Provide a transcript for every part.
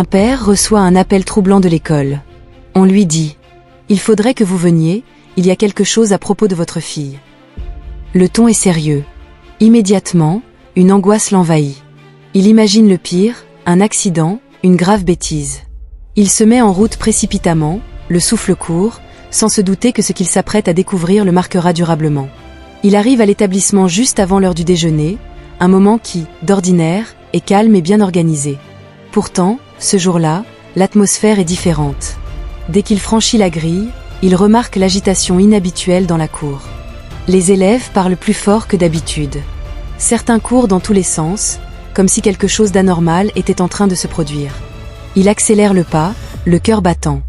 Un père reçoit un appel troublant de l'école. On lui dit « Il faudrait que vous veniez, il y a quelque chose à propos de votre fille. » Le ton est sérieux. Immédiatement, une angoisse l'envahit. Il imagine le pire, un accident, une grave bêtise. Il se met en route précipitamment, le souffle court, sans se douter que ce qu'il s'apprête à découvrir le marquera durablement. Il arrive à l'établissement juste avant l'heure du déjeuner, un moment qui, d'ordinaire, est calme et bien organisé. Pourtant, ce jour-là, l'atmosphère est différente. Dès qu'il franchit la grille, il remarque l'agitation inhabituelle dans la cour. Les élèves parlent plus fort que d'habitude. Certains courent dans tous les sens, comme si quelque chose d'anormal était en train de se produire. Il accélère le pas, le cœur battant.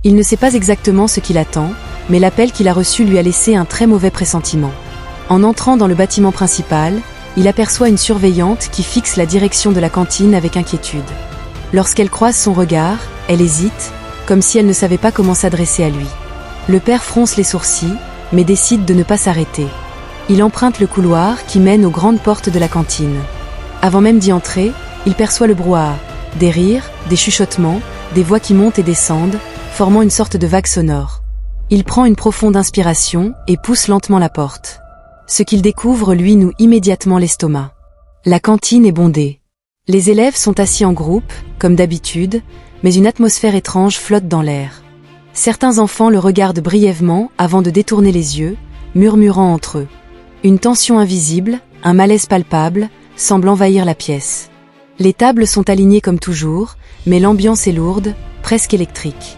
Il ne sait pas exactement ce qu'il attend, mais l'appel qu'il a reçu lui a laissé un très mauvais pressentiment. En entrant dans le bâtiment principal, il aperçoit une surveillante qui fixe la direction de la cantine avec inquiétude. Lorsqu'elle croise son regard, elle hésite, comme si elle ne savait pas comment s'adresser à lui. Le père fronce les sourcils, mais décide de ne pas s'arrêter. Il emprunte le couloir qui mène aux grandes portes de la cantine. Avant même d'y entrer, il perçoit le brouhaha, des rires, des chuchotements, des voix qui montent et descendent, formant une sorte de vague sonore. Il prend une profonde inspiration et pousse lentement la porte. Ce qu'il découvre lui noue immédiatement l'estomac. La cantine est bondée. Les élèves sont assis en groupe, comme d'habitude, mais une atmosphère étrange flotte dans l'air. Certains enfants le regardent brièvement avant de détourner les yeux, murmurant entre eux. Une tension invisible, un malaise palpable, semble envahir la pièce. Les tables sont alignées comme toujours, mais l'ambiance est lourde, presque électrique.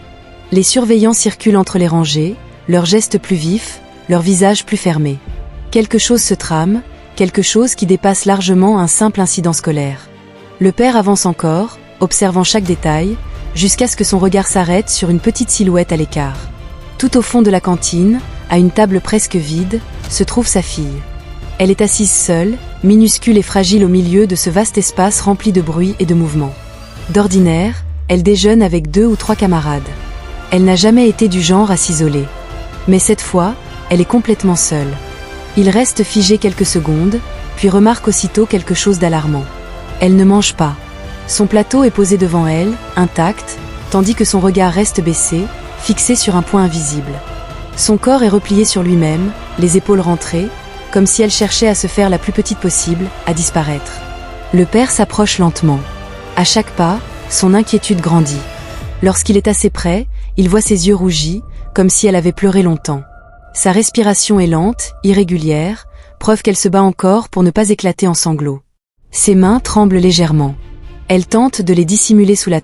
Les surveillants circulent entre les rangées, leurs gestes plus vifs, leurs visages plus fermés. Quelque chose se trame, quelque chose qui dépasse largement un simple incident scolaire. Le père avance encore, observant chaque détail, jusqu'à ce que son regard s'arrête sur une petite silhouette à l'écart. Tout au fond de la cantine, à une table presque vide, se trouve sa fille. Elle est assise seule, minuscule et fragile au milieu de ce vaste espace rempli de bruit et de mouvement. D'ordinaire, elle déjeune avec 2 ou 3 camarades. Elle n'a jamais été du genre à s'isoler. Mais cette fois, elle est complètement seule. Il reste figé quelques secondes, puis remarque aussitôt quelque chose d'alarmant. Elle ne mange pas. Son plateau est posé devant elle, intact, tandis que son regard reste baissé, fixé sur un point invisible. Son corps est replié sur lui-même, les épaules rentrées, comme si elle cherchait à se faire la plus petite possible, à disparaître. Le père s'approche lentement. À chaque pas, son inquiétude grandit. Lorsqu'il est assez près, il voit ses yeux rougis, comme si elle avait pleuré longtemps. Sa respiration est lente, irrégulière, preuve qu'elle se bat encore pour ne pas éclater en sanglots. Ses mains tremblent légèrement. Elle tente de les dissimuler sous la